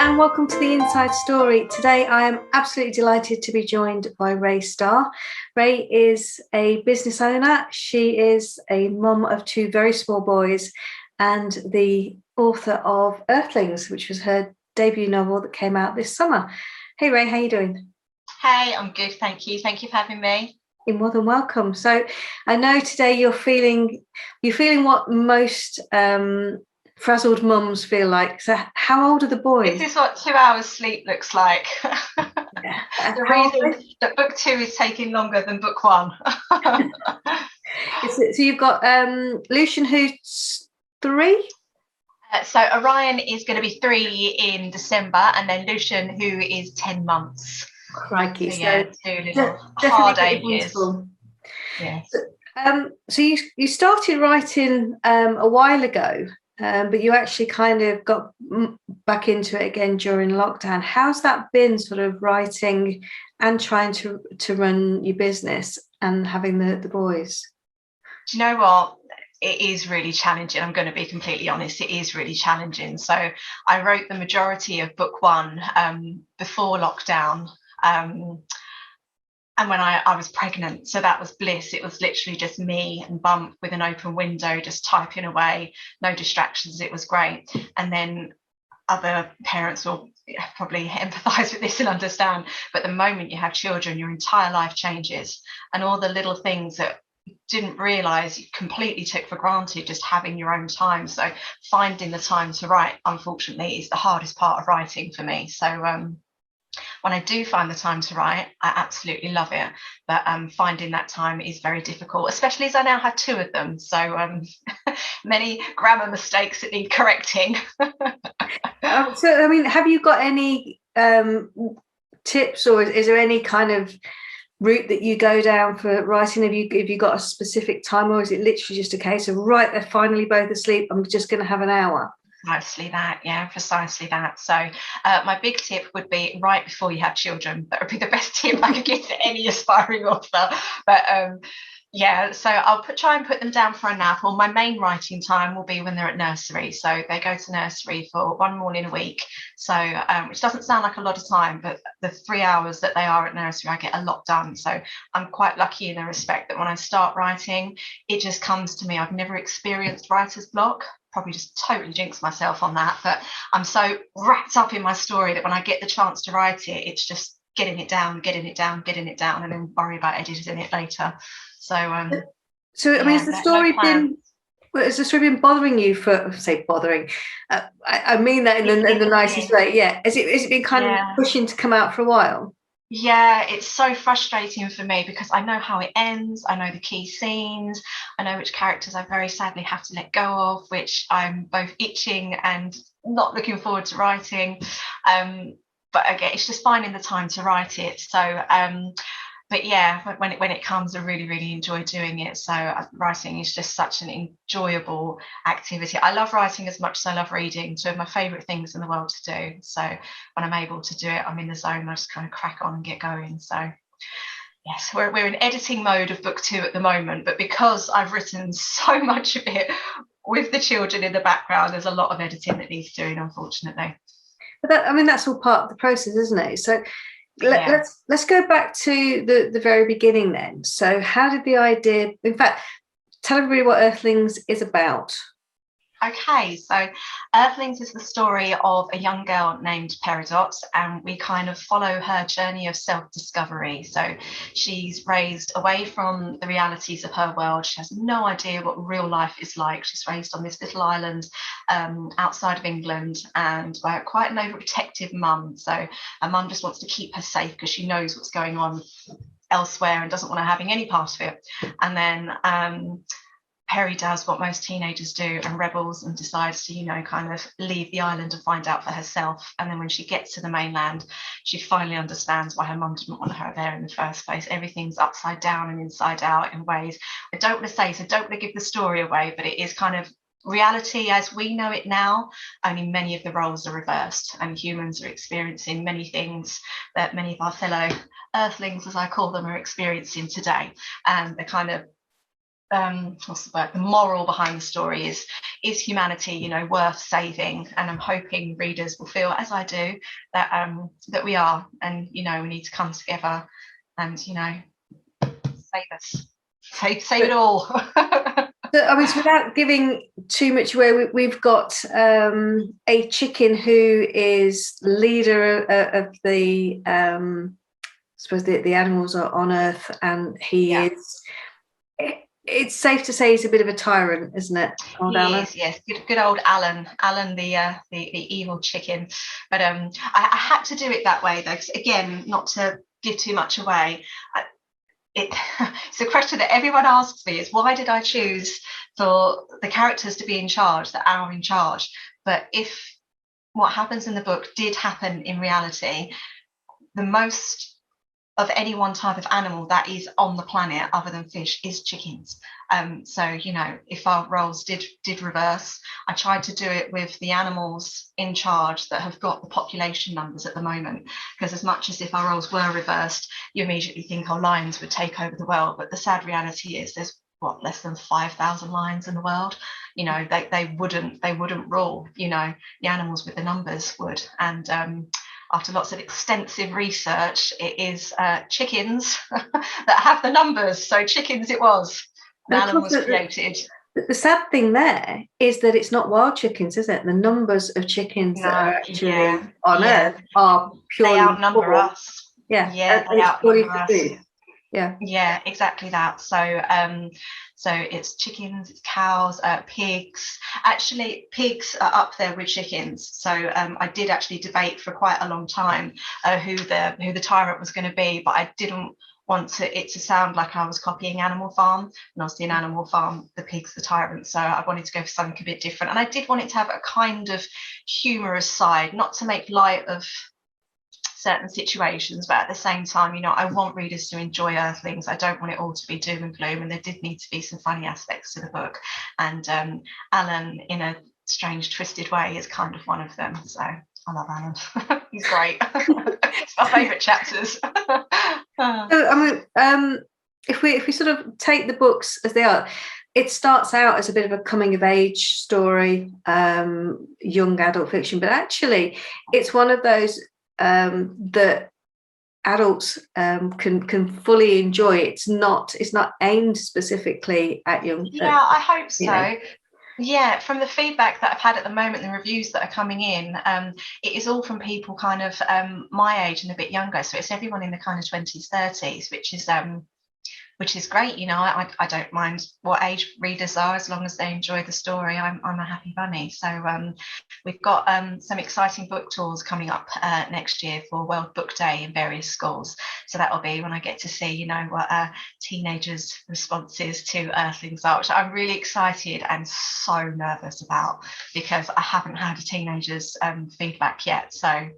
and welcome to the Inside Story. Today I am absolutely delighted to be joined by Ray Starr. Ray is a business owner. She is a mum of two very small boys and the author of Earthlings, which was her debut novel that came out this summer. Hey Ray, how are you doing? Hey, I'm good, thank you. Thank you for having me. You're more than welcome. So I know today you're feeling what most frazzled mums feel like. So how old are the boys? This is what 2 hours sleep looks like. Yeah. The reason that book 2 is taking longer than book 1. So you've got Lucian, who's 3? So Orion is going to be 3 in December, and then Lucian, who is 10 months. Crikey. So yeah, two little definitely hard ages. Yes. So you started writing a while ago, but you actually kind of got back into it again during lockdown. How's that been, sort of writing and trying to run your business and having the boys? Do you know what? It is really challenging. I'm going to be completely honest. It is really challenging. So I wrote the majority of book 1 before lockdown. And when I was pregnant, so that was bliss. It was literally just me and Bump with an open window, just typing away, no distractions. It was great. And then other parents will probably empathise with this and understand. But the moment you have children, your entire life changes, and all the little things that didn't realise you completely took for granted, just having your own time. So finding the time to write, unfortunately, is the hardest part of writing for me. So when I do find the time to write, I absolutely love it. But finding that time is very difficult, especially as I now have 2 of them. So many grammar mistakes that need correcting. So, I mean, have you got any tips, or is there any kind of route that you go down for writing? Have you got a specific time, or is it literally just a case of, right, they're finally both asleep, I'm just going to have an hour? Precisely that, yeah, precisely that. So my big tip would be right before you have children. That would be the best tip I could give to any aspiring author. But yeah, so I'll try and put them down for a nap, or my main writing time will be when they're at nursery. So they go to nursery for 1 morning a week. So which doesn't sound like a lot of time, but the 3 hours that they are at nursery, I get a lot done. So I'm quite lucky in the respect that when I start writing, it just comes to me. I've never experienced writer's block. Probably just totally jinx myself on that, but I'm so wrapped up in my story that when I get the chance to write it, it's just getting it down, and then worry about editing it later. So I mean, yeah, has the story been bothering you for, say, bothering? I mean that in the nicest way. Yeah, has it been kind of pushing to come out for a while? Yeah, it's so frustrating for me because I know how it ends. I know the key scenes. I know which characters I very sadly have to let go of, which I'm both itching and not looking forward to writing. But again, it's just finding the time to write it. So but yeah, when it comes, I really enjoy doing it. So writing is just such an enjoyable activity. I love writing as much as I love reading, 2 of my favourite things in the world to do. So when I'm able to do it, I'm in the zone. I just kind of crack on and get going. So yes, we're in editing mode of book 2 at the moment, but because I've written so much of it with the children in the background, there's a lot of editing that needs doing, unfortunately. But that's all part of the process, isn't it? So let's go back to the very beginning then. So how did the idea, in fact, tell everybody what Earthlings is about. Okay, so Earthlings is the story of a young girl named Peridot, and we kind of follow her journey of self-discovery. So she's raised away from the realities of her world. She has no idea what real life is like. She's raised on this little island outside of England, and by quite an overprotective mum. So her mum just wants to keep her safe because she knows what's going on elsewhere and doesn't want her having any part of it. And then Perry does what most teenagers do and rebels and decides to, kind of leave the island and find out for herself. And then when she gets to the mainland, she finally understands why her mum didn't want her there in the first place. Everything's upside down and inside out in ways I don't want to say, so don't want to give the story away, but it is kind of reality as we know it now, only many of the roles are reversed and humans are experiencing many things that many of our fellow Earthlings, as I call them, are experiencing today. And the kind of the moral behind the story is is humanity, you know, worth saving? And I'm hoping readers will feel, as I do, that that we are, and you know, we need to come together and, you know, save us, save it all. I mean, without giving too much away, we've got a chicken who is leader of the, I suppose the animals are on Earth, and he is. It's safe to say he's a bit of a tyrant, isn't it? He is, yes. Good old Alan, the evil chicken. But I had to do it that way though, because again, not to give too much away. It's a question that everyone asks me, is why did I choose for the characters to be in charge, that are in charge? But if what happens in the book did happen in reality, the most of any one type of animal that is on the planet other than fish is chickens. So, you know, if our roles did reverse, I tried to do it with the animals in charge that have got the population numbers at the moment. Because as much as if our roles were reversed, you immediately think our lions would take over the world. But the sad reality is there's less than 5,000 lions in the world. You know, they wouldn't rule. You know, the animals with the numbers would. And after lots of extensive research, it is chickens that have the numbers. So chickens it was. Alan was created. The sad thing there is that it's not wild chickens, is it? The numbers of chickens that are actually on Earth are purely. They outnumber us. Yeah, they outnumber us. Yeah, exactly that. So it's chickens, it's cows, pigs. Actually, pigs are up there with chickens. So I did actually debate for quite a long time who the tyrant was going to be, but I didn't want it to sound like I was copying Animal Farm. And obviously in Animal Farm, the pig's the tyrant. So I wanted to go for something a bit different. And I did want it to have a kind of humorous side, not to make light of certain situations, but at the same time, you know, I want readers to enjoy Earthlings. I don't want it all to be doom and gloom, and there did need to be some funny aspects to the book. And Alan, in a strange, twisted way, is kind of one of them. So I love Alan. He's great. It's my favourite chapters. So, I mean, if we sort of take the books as they are, it starts out as a bit of a coming of age story, young adult fiction, but actually it's one of those that adults can fully enjoy. It's not aimed specifically at young. I hope so. You know. Yeah, from the feedback that I've had at the moment, the reviews that are coming in, it is all from people kind of my age and a bit younger. So it's everyone in the kind of 20s, 30s, which is great. You know, I don't mind what age readers are, as long as they enjoy the story. I'm a happy bunny. So we've got some exciting book tours coming up next year for World Book Day in various schools. So that'll be when I get to see, you know, what teenagers' responses to Earthlings are, which I'm really excited and so nervous about, because I haven't had a teenager's feedback yet. So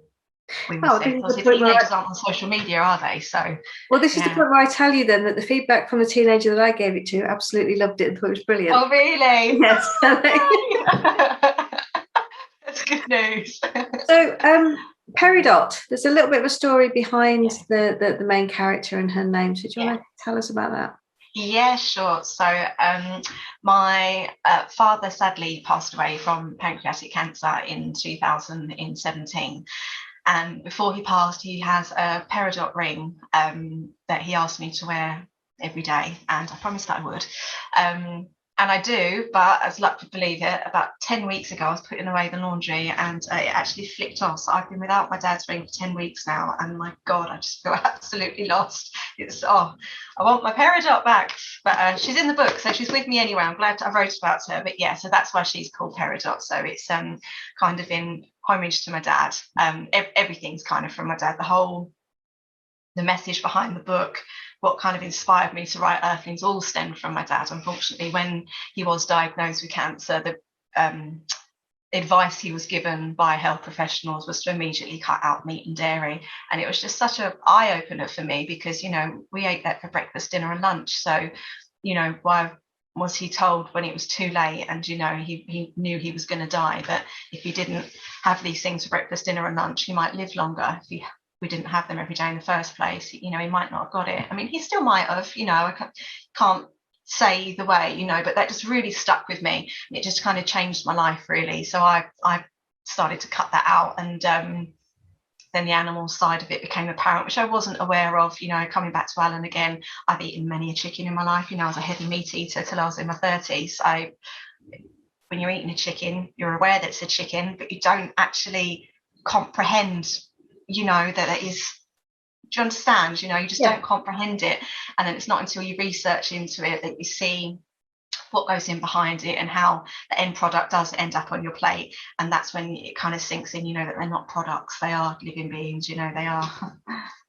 we will see. Because the teenagers aren't on social media, are they? So well, this is the point where I tell you then that the feedback from the teenager that I gave it to absolutely loved it and thought it was brilliant. Oh, really? Yes. That's good news. So Peridot, there's a little bit of a story behind the main character and her name. So do you want to tell us about that? Yeah, sure. So my father sadly passed away from pancreatic cancer in 2017. And before he passed, he has a peridot ring that he asked me to wear every day, and I promised that I would. And I do, but as luck would believe it, about 10 weeks ago, I was putting away the laundry and it actually flicked off. So I've been without my dad's ring for 10 weeks now. And my God, I just feel absolutely lost. I want my peridot back. But she's in the book, so she's with me anyway. I'm glad I wrote about her. But yeah, so that's why she's called Peridot. So it's kind of in homage to my dad. Everything's kind of from my dad. The message behind the book, what kind of inspired me to write Earthlings, all stemmed from my dad. Unfortunately, when he was diagnosed with cancer, the advice he was given by health professionals was to immediately cut out meat and dairy. And it was just such an eye-opener for me, because, you know, we ate that for breakfast, dinner and lunch. So, you know, why was he told when it was too late? And, you know, he knew he was going to die, but if he didn't have these things for breakfast, dinner and lunch, he might live longer. If we didn't have them every day in the first place, you know, he might not have got it. I mean, he still might have, you know, I can't say either way, you know, but that just really stuck with me. It just kind of changed my life, really. So I started to cut that out, and then the animal side of it became apparent, which I wasn't aware of. You know, coming back to Alan again, I've eaten many a chicken in my life. You know, I was a heavy meat eater till I was in my 30s. So when you're eating a chicken, you're aware that it's a chicken, but you don't actually comprehend, you know, that it is. Do you understand? You know, you just don't comprehend it. And then it's not until you research into it that you see what goes in behind it and how the end product does end up on your plate. And that's when it kind of sinks in, you know, that they're not products, they are living beings, you know, they are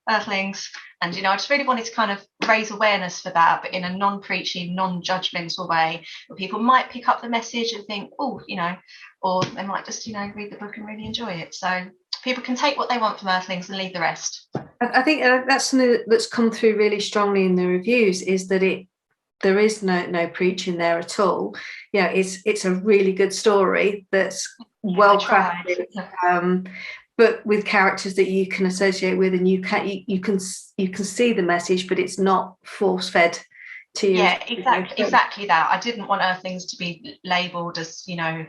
earthlings. And, you know, I just really wanted to kind of raise awareness for that, but in a non-preachy, non-judgmental way, where people might pick up the message and think, oh, you know, or they might just, you know, read the book and really enjoy it. So people can take what they want from Earthlings and leave the rest. I think that's something that's come through really strongly in the reviews, is that there is no preaching there at all. You know, it's a really good story that's well crafted, but with characters that you can associate with, and you can see the message, but it's not force fed to you. Yeah, exactly that. I didn't want Earthlings to be labelled as, you know,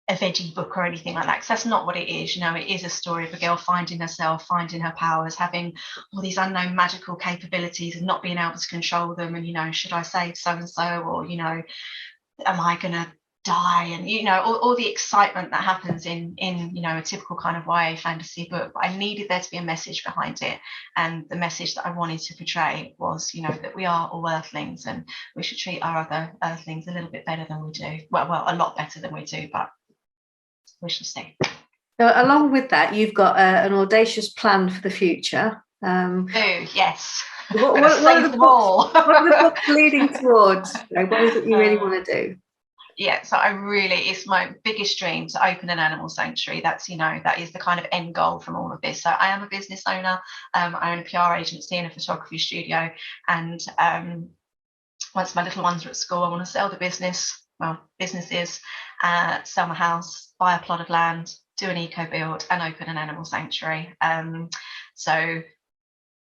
a veggie book or anything like that, because that's not what it is. You know, it is a story of a girl finding herself, finding her powers, having all these unknown magical capabilities and not being able to control them. And, you know, should I save so and so, or, you know, am I gonna die? And, you know, all the excitement that happens in you know, a typical kind of YA fantasy book. But I needed there to be a message behind it, and the message that I wanted to portray was, you know, that we are all Earthlings, and we should treat our other Earthlings a little bit better than we do. Well, a lot better than we do, but we shall see. So along with that, you've got an audacious plan for the future. Yes. What are the books leading towards? What is it you really want to do? Yeah, so it's my biggest dream to open an animal sanctuary. That's, you know, that is the kind of end goal from all of this. So I am a business owner. I own a PR agency and a photography studio. And once my little ones are at school, I want to sell the businesses, sell my house, buy a plot of land, do an eco build, and open an animal sanctuary. So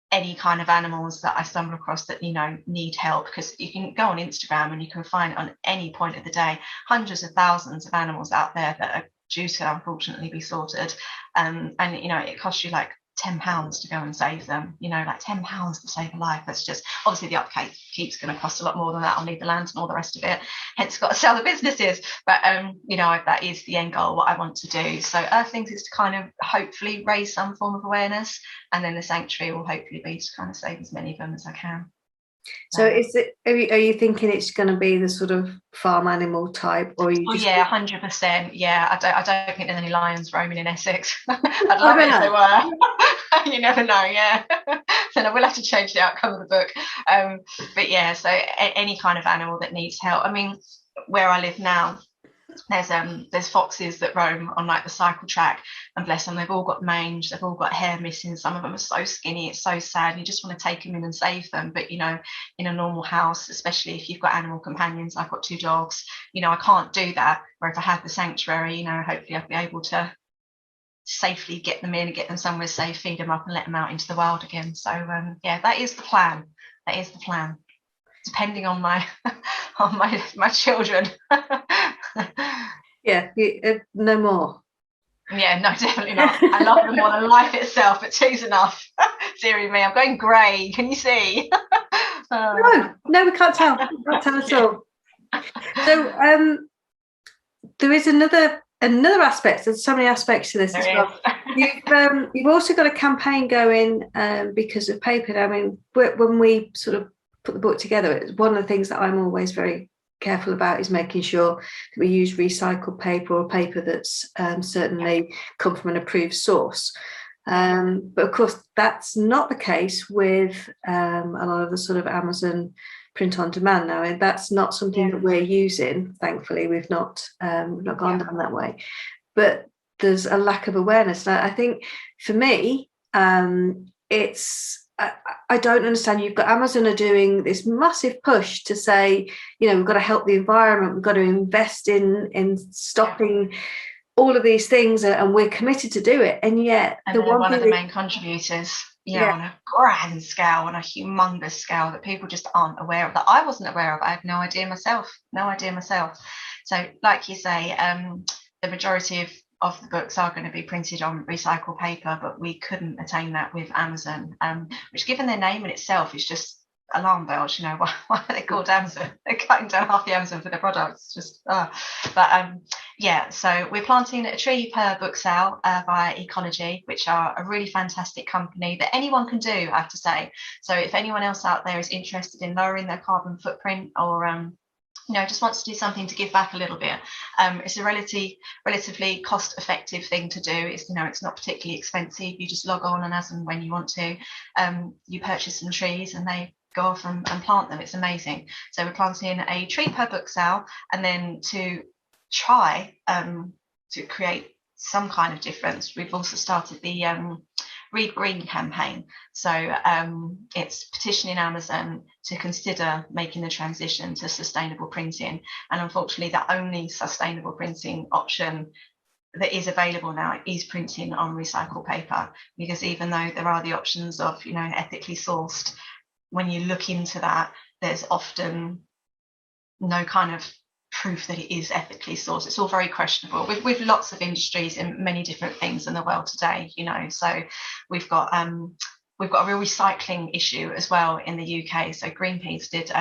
any kind of animals that I stumble across that, you know, need help, because you can go on Instagram and you can find on any point of the day hundreds of thousands of animals out there that are due to unfortunately be slaughtered, and you know, it costs you like £10 to go and save them, you know, like £10 to save a life. That's just, obviously the upkeep's going to cost a lot more than that. I'll need the land and all the rest of it, hence got to sell the businesses. But you know, that is the end goal, what I want to do. So Earthlings is to kind of hopefully raise some form of awareness, and then the sanctuary will hopefully be to kind of save as many of them as I can. So are you thinking it's going to be the sort of farm animal type, or are you just... yeah, 100%. Yeah, I don't think there's any lions roaming in Essex. I'd love it if there were. You never know. Yeah. Then I will have to change the outcome of the book. But yeah, so any kind of animal that needs help. I mean, where I live now, there's foxes that roam on like the cycle track, and bless them, they've all got mange, they've all got hair missing, some of them are so skinny, it's so sad. You just want to take them in and save them. But you know, in a normal house, especially if you've got animal companions, I've got 2 dogs, you know, I can't do that. Where if I had the sanctuary, you know, hopefully I'd be able to safely get them in and get them somewhere safe, feed them up and let them out into the wild again. So yeah, that is the plan. Depending on my my children. Yeah, no more. Yeah, no, definitely not. I love them more than life itself, but 2's enough. Dearie me, I'm going grey. Can you see? No, we can't tell. We can't tell at all. So there is another aspect. There's so many aspects to this as well. You've also got a campaign going because of paper. I mean, when we sort of put the book together, it's one of the things that I'm always very careful about is making sure that we use recycled paper, or paper that's certainly come from an approved source. But of course, that's not the case with a lot of the sort of Amazon print on demand now, and that's not something that we're using. Thankfully, we've not gone down that way. But there's a lack of awareness. And I think for me, it's I don't understand. You've got Amazon are doing this massive push to say, you know, we've got to help the environment, we've got to invest in stopping all of these things, and we're committed to do it. And yet, they're one of the main contributors. Yeah. on a grand scale, on a humongous scale that people just aren't aware of, that I wasn't aware of. I had no idea myself. So like you say, the majority of the books are going to be printed on recycled paper, but we couldn't attain that with Amazon, which, given their name in itself, is just alarm bells. Why are they called Amazon? They're cutting down half the Amazon for their products. Just yeah, so we're planting a tree per book sale via Ecology, which are a really fantastic company that anyone can do, I have to say. So if anyone else out there is interested in lowering their carbon footprint, or just wants to do something to give back a little bit, it's a relatively cost-effective thing to do. It's not particularly expensive. You just log on, and as and when you want to, you purchase some trees and they go off and plant them. It's amazing. So we're planting a tree per book sale, and then to try to create some kind of difference, we've also started the Read Green campaign. So it's petitioning Amazon to consider making the transition to sustainable printing. And unfortunately, the only sustainable printing option that is available now is printing on recycled paper, because even though there are the options of ethically sourced, when you look into that, there's often no kind of proof that it is ethically sourced. It's all very questionable with lots of industries in many different things in the world today. So we've got a real recycling issue as well in the UK. So Greenpeace did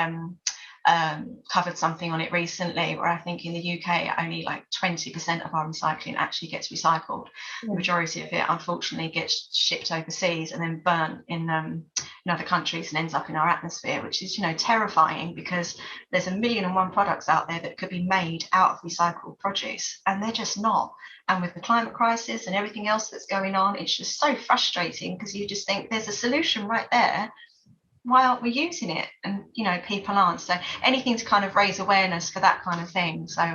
covered something on it recently, where I think in the UK only like 20% of our recycling actually gets recycled. The majority of it, unfortunately, gets shipped overseas and then burnt in other countries and ends up in our atmosphere, which is terrifying, because there's 1,000,001 products out there that could be made out of recycled produce, and they're just not. And with the climate crisis and everything else that's going on, it's just so frustrating, because you just think there's a solution right there. Why aren't we using it? And people aren't. So anything to kind of raise awareness for that kind of thing. So I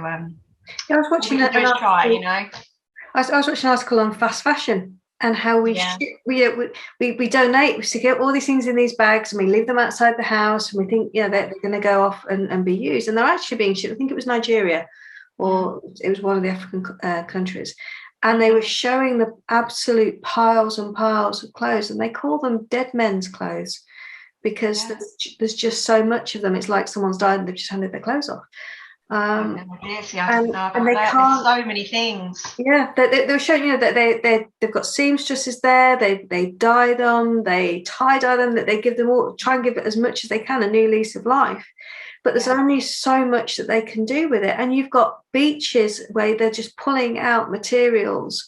was watching I was watching an article on fast fashion and how we donate. We stick all these things in these bags and we leave them outside the house, and we think they're going to go off and be used, and they're actually being shipped. I think it was Nigeria, or it was one of the African countries, and they were showing the absolute piles and piles of clothes, and they call them dead men's clothes, because there's just so much of them. It's like someone's died and they've just handed their clothes off. And they can't. So many things. Yeah, they're showing that they've got seamstresses there. They dye them, they tie dye them. That they give them all, try and give it as much as they can, a new lease of life. But there's only so much that they can do with it. And you've got beaches where they're just pulling out materials,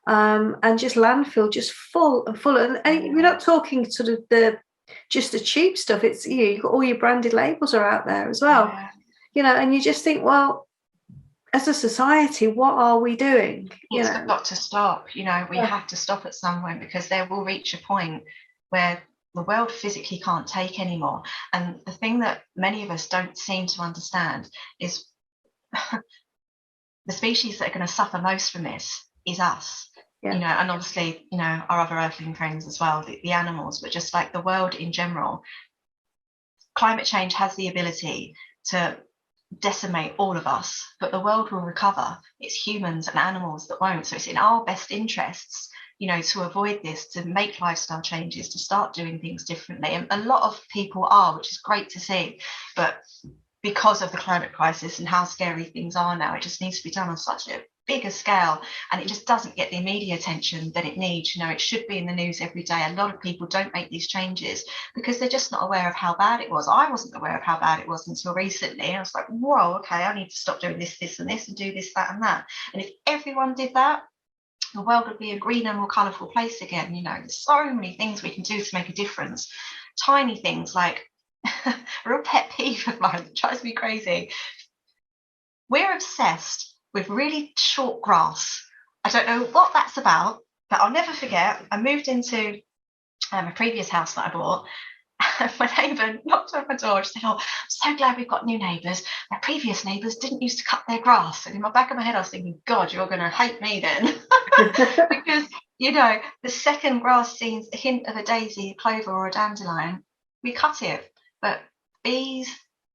and just landfill just full. And we're not talking sort of just the cheap stuff. It's you've got all your branded labels are out there as well. And you just think, well, as a society, what are we doing? It's got to stop. We have to stop at some point, because there will reach a point where the world physically can't take anymore. And the thing that many of us don't seem to understand is the species that are going to suffer most from this is us. And obviously, our other earthling friends as well, the animals, but just like the world in general. Climate change has the ability to decimate all of us, but the world will recover. It's humans and animals that won't. So it's in our best interests, to avoid this, to make lifestyle changes, to start doing things differently. And a lot of people are, which is great to see. But because of the climate crisis and how scary things are now, it just needs to be done on such a bigger scale, and it just doesn't get the media attention that it needs. It should be in the news every day. A lot of people don't make these changes because they're just not aware of how bad it was. I wasn't aware of how bad it was until recently. I was like, whoa, okay, I need to stop doing this and this, and do this, that and that. And if everyone did that, the world would be a greener, more colourful place again. There's so many things we can do to make a difference. Tiny things like a real pet peeve of mine that drives me crazy. We're obsessed with really short grass. I don't know what that's about, but I'll never forget. I moved into a previous house that I bought. My neighbour knocked on my door. She said, "Oh, I'm so glad we've got new neighbours. My previous neighbours didn't used to cut their grass." And in the back of my head, I was thinking, God, you're going to hate me then. Because, the second grass sees a hint of a daisy, a clover or a dandelion, we cut it. But bees,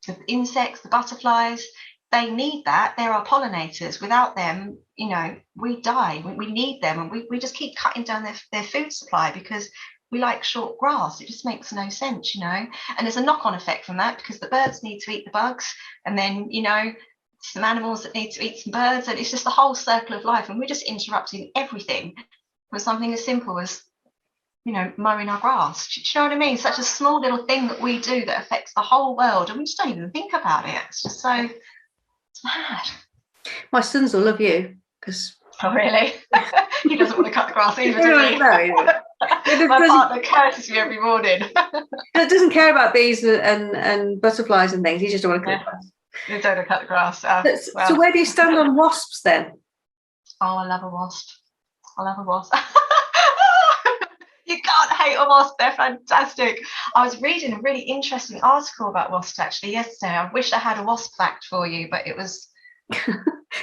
the insects, the butterflies, they need that. They're our pollinators. Without them, we die. We need them, and we just keep cutting down their food supply, because we like short grass. It just makes no sense, you know. And there's a knock-on effect from that, because the birds need to eat the bugs, and then, you know, some animals that need to eat some birds, and it's just the whole circle of life. And we're just interrupting everything for something as simple as, you know, mowing our grass. Do you know what I mean? Such a small little thing that we do that affects the whole world, and we just don't even think about it. It's just so, it's mad. My sons will love you because. Oh, really? He doesn't want to cut the grass either, does he? No, My partner curses me every morning. It doesn't care about bees and butterflies and things. He just don't want to cut the grass. They don't want to cut the grass. Well. So where do you stand on wasps then? Oh, I love a wasp. I love a wasp. You can't hate a wasp. They're fantastic. I was reading a really interesting article about wasps actually yesterday. I wish I had a wasp fact for you, but it was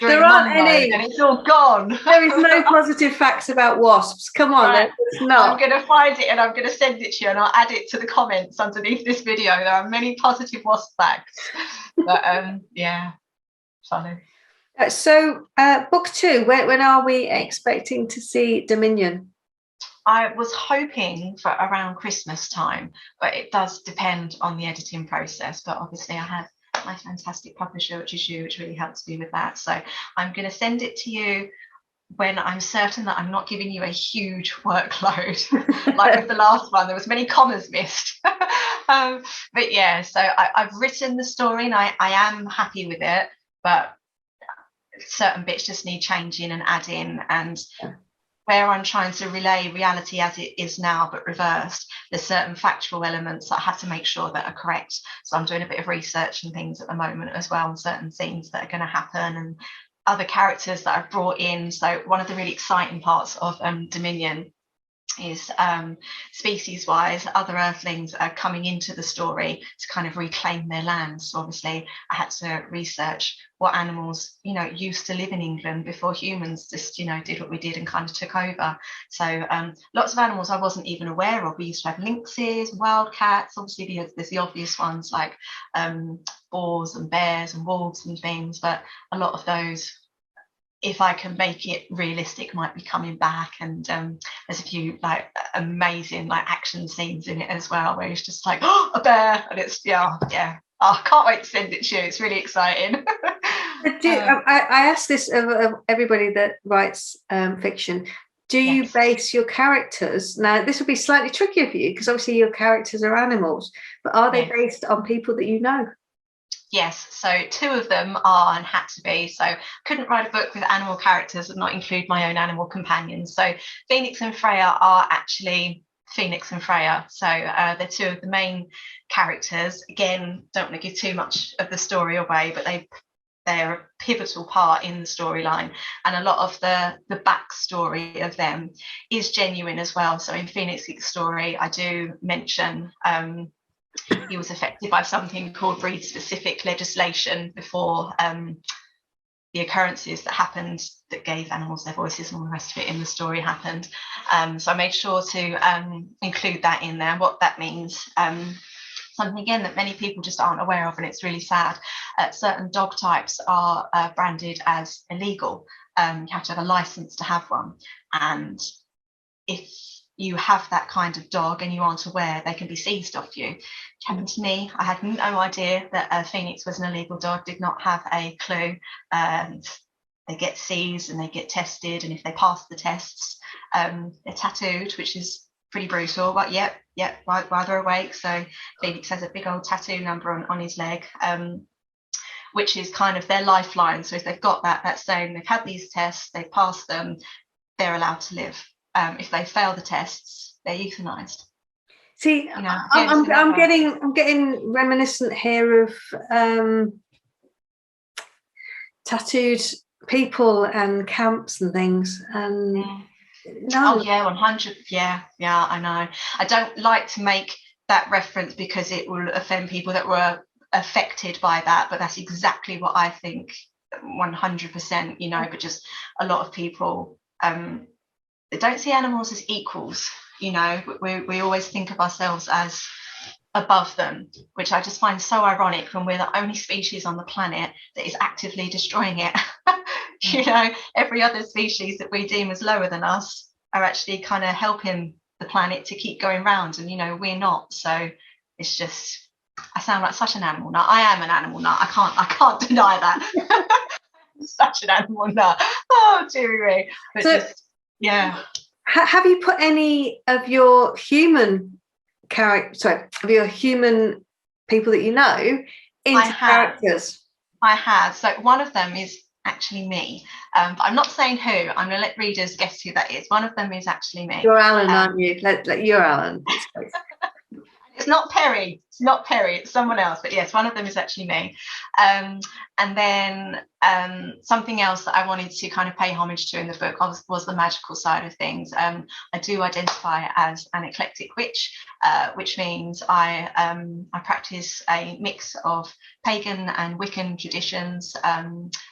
there aren't any, and it's all gone. There is no positive facts about wasps. Come on, right. There's not. I'm going to find it and I'm going to send it to you, and I'll add it to the comments underneath this video. There are many positive wasp facts, but yeah, funny. So book 2, when are we expecting to see Dominion? I was hoping for around Christmas time, but it does depend on the editing process. But obviously I have my fantastic publisher, which is you, which really helps me with that. So I'm going to send it to you when I'm certain that I'm not giving you a huge workload. Like with the last one, there was many commas missed. But yeah, so I've written the story and I am happy with it, but certain bits just need changing and adding, and where I'm trying to relay reality as it is now but reversed, there's certain factual elements that I have to make sure that are correct. So I'm doing a bit of research and things at the moment as well on certain scenes that are going to happen and other characters that I've brought in. So one of the really exciting parts of Dominion is species wise, other Earthlings are coming into the story to kind of reclaim their land. So obviously I had to research what animals, you know, used to live in England before humans just, you know, did what we did and kind of took over. So lots of animals I wasn't even aware of. We used to have lynxes, wildcats, obviously there's the obvious ones like boars and bears and wolves and things, but a lot of those, if I can make it realistic, might be coming back. And there's a few like amazing like action scenes in it as well, where it's just like, oh, a bear, and it's yeah. Oh, I can't wait to send it to you. It's really exciting. I ask this of everybody that writes fiction. Do you base your characters, now this will be slightly trickier for you because obviously your characters are animals, but are they based on people that you know? Yes, so 2 of them are and had to be. So couldn't write a book with animal characters and not include my own animal companions. So Phoenix and Freya are actually Phoenix and Freya. So they're 2 of the main characters. Again, don't want to give too much of the story away, but they're a pivotal part in the storyline. And a lot of the backstory of them is genuine as well. So in Phoenix's story, I do mention he was affected by something called breed-specific legislation before the occurrences that happened that gave animals their voices and all the rest of it in the story happened. So I made sure to include that in there, what that means. Something, again, that many people just aren't aware of, and it's really sad. Certain dog types are branded as illegal. You have to have a license to have one. And if you have that kind of dog and you aren't aware, they can be seized off you. It happened to me. I had no idea that Phoenix was an illegal dog, did not have a clue. They get seized and they get tested, and if they pass the tests, they're tattooed, which is pretty brutal, but while they're awake. So Phoenix has a big old tattoo number on his leg, which is kind of their lifeline. So if they've got that, that's saying they've had these tests, they've passed them, they're allowed to live. If they fail the tests, they're euthanized. See, you know, I'm getting reminiscent here of tattooed people and camps and things. And no. Oh yeah, 100. Yeah, I know. I don't like to make that reference because it will offend people that were affected by that, but that's exactly what I think. 100%. You know, but just a lot of people. They don't see animals as equals, you know. We always think of ourselves as above them, which I just find so ironic when we're the only species on the planet that is actively destroying it. You know, every other species that we deem as lower than us are actually kind of helping the planet to keep going round, and we're not. So it's just, I sound like such an animal nut. I am an animal nut. I can't deny that. Such an animal nut. Oh dearie me. But so, just, yeah. Have you put any of your human human people that you know into characters? I have. So one of them is actually me, but I'm not saying who. I'm going to let readers guess who that is. One of them is actually me. You're Alan, aren't you? You're Alan. It's not Perry. It's not Perry. It's someone else. But yes, one of them is actually me. And then something else that I wanted to kind of pay homage to in the book was the magical side of things. I do identify as an eclectic witch, which means I practice a mix of pagan and Wiccan traditions. I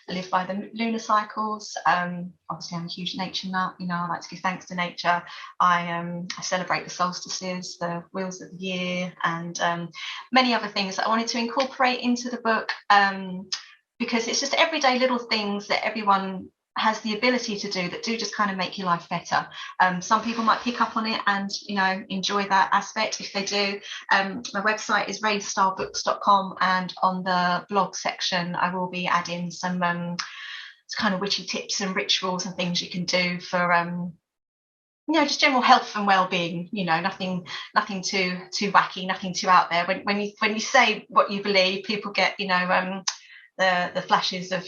live by the lunar cycles. Obviously, I'm a huge nature nut. I like to give thanks to nature. I celebrate the solstices, the wheels of the year, and many other things that I wanted to incorporate into the book, because it's just everyday little things that everyone has the ability to do that do just kind of make your life better. Some people might pick up on it and enjoy that aspect. If they do, my website is raysstarbooks.com, and on the blog section I will be adding some kind of witchy tips and rituals and things you can do for just general health and well-being. Nothing too wacky, nothing too out there. When you say what you believe, people get the flashes of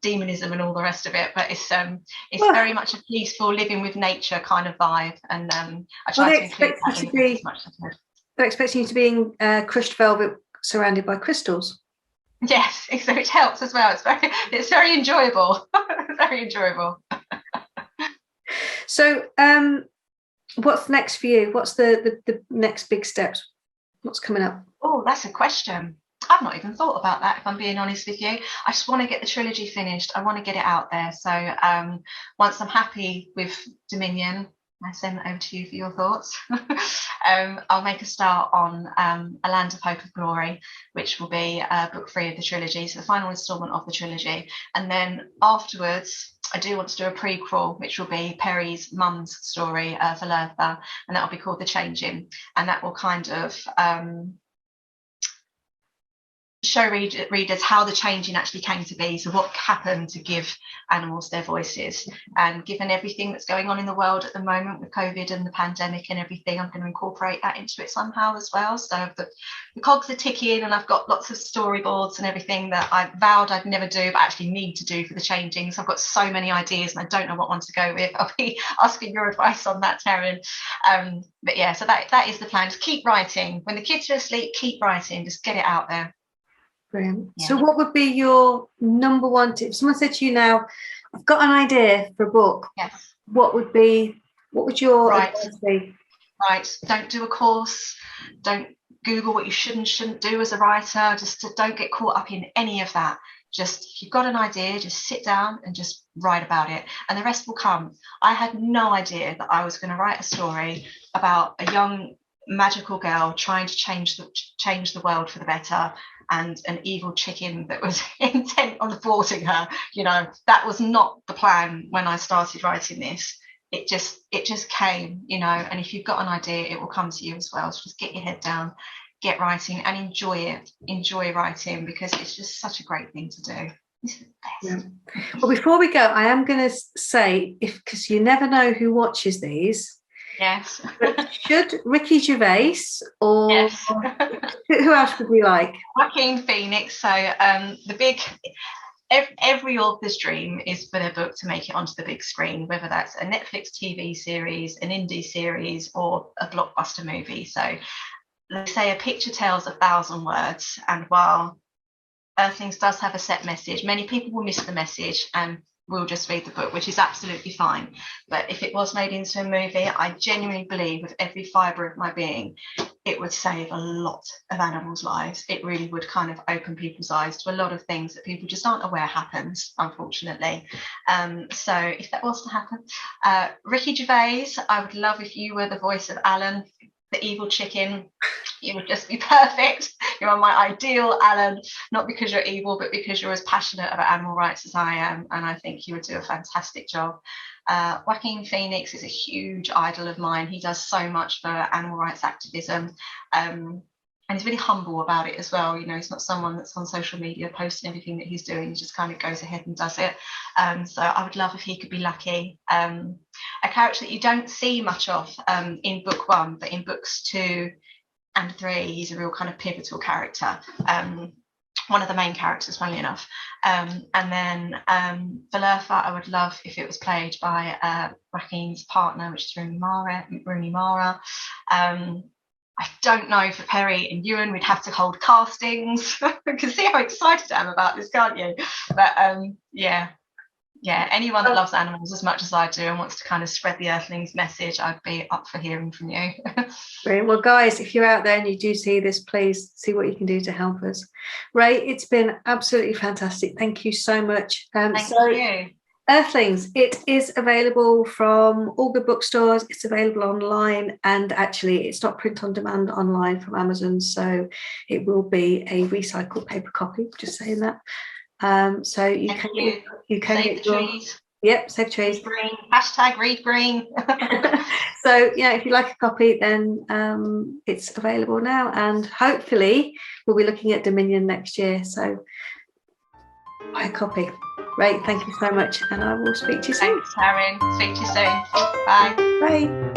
demonism and all the rest of it, but it's very much a peaceful living with nature kind of vibe, and I try to include that in the book as much as I could. They're expecting you to be in crushed velvet surrounded by crystals. Yes, which helps as well. It's very enjoyable. Very enjoyable. So what's next for you? What's the next big steps? What's coming up? Oh, that's a question. I've not even thought about that, if I'm being honest with you. I just want to get the trilogy finished. I want to get it out there. So once I'm happy with Dominion, I send that over to you for your thoughts. I'll make a start on A Land of Hope and Glory, which will be book 3 of the trilogy, so the final instalment of the trilogy. And then afterwards, I do want to do a prequel, which will be Perry's mum's story, Valertha, and that will be called The Changing. And that will kind of show readers how the changing actually came to be, so what happened to give animals their voices. And given everything that's going on in the world at the moment with COVID and the pandemic and everything, I'm going to incorporate that into it somehow as well. So the cogs are ticking, and I've got lots of storyboards and everything that I vowed I'd never do but actually need to do for the changing. So I've got so many ideas and I don't know what one to go with. I'll be asking your advice on that, Taryn. But yeah, so that is the plan. Just keep writing. When the kids are asleep, keep writing. Just get it out there. Brilliant. Yeah. So what would be your number one tip? If someone said to you now, I've got an idea for a book. Yes. What would your advice be? Right. Don't do a course. Don't Google what you should and shouldn't do as a writer. Just don't get caught up in any of that. Just, if you've got an idea, just sit down and just write about it, and the rest will come. I had no idea that I was going to write a story about a young magical girl trying to change the world for the better, and an evil chicken that was intent on thwarting her. That was not the plan when I started writing this. It just came, and if you've got an idea, it will come to you as well. So just get your head down, get writing, and enjoy it. Enjoy writing, because it's just such a great thing to do. It's the best. Yeah. Well, before we go, I am going to say, because you never know who watches these. Yes. Should Ricky Gervais or yes. Who else would we like? Joaquin Phoenix. So every author's dream is for their book to make it onto the big screen, whether that's a Netflix TV series, an indie series, or a blockbuster movie. So they say a picture tells 1,000 words, and while Earthlings does have a set message, many people will miss the message and will just read the book, which is absolutely fine. But if it was made into a movie, I genuinely believe with every fibre of my being, it would save a lot of animals' lives. It really would kind of open people's eyes to a lot of things that people just aren't aware happens, unfortunately. So if that was to happen, Ricky Gervais, I would love if you were the voice of Alan. the evil chicken. You would just be perfect. You're my ideal Alan, not because you're evil, but because you're as passionate about animal rights as I am. And I think you would do a fantastic job. Joaquin Phoenix is a huge idol of mine. He does so much for animal rights activism. And he's really humble about it as well. You know, he's not someone that's on social media posting everything that he's doing. He just kind of goes ahead and does it. So I would love if he could be Lucky. A character that you don't see much of in book 1, but in books 2 and 3, he's a real kind of pivotal character. One of the main characters, funnily enough. And then Valerfa, I would love if it was played by Joaquin's partner, which is Rooney Mara. I don't know for Perry and Ewan, we'd have to hold castings. You can see how excited I am about this, can't you? But yeah, anyone that loves animals as much as I do and wants to kind of spread the Earthlings message, I'd be up for hearing from you. Brilliant. Well, guys, if you're out there and you do see this, please see what you can do to help us. Ray, it's been absolutely fantastic. Thank you so much. Thank you. Earthlings, it is available from all good bookstores. It's available online, and actually it's not print on demand online from Amazon, so it will be a recycled paper copy, just saying that. So you can save the trees. Yep, save trees. Green. Hashtag read green. So yeah, if you like a copy, then it's available now, and hopefully we'll be looking at Dominion next year, so buy a copy. Great, thank you so much, and I will speak to you soon. Thanks, Taryn. Speak to you soon. Bye. Bye.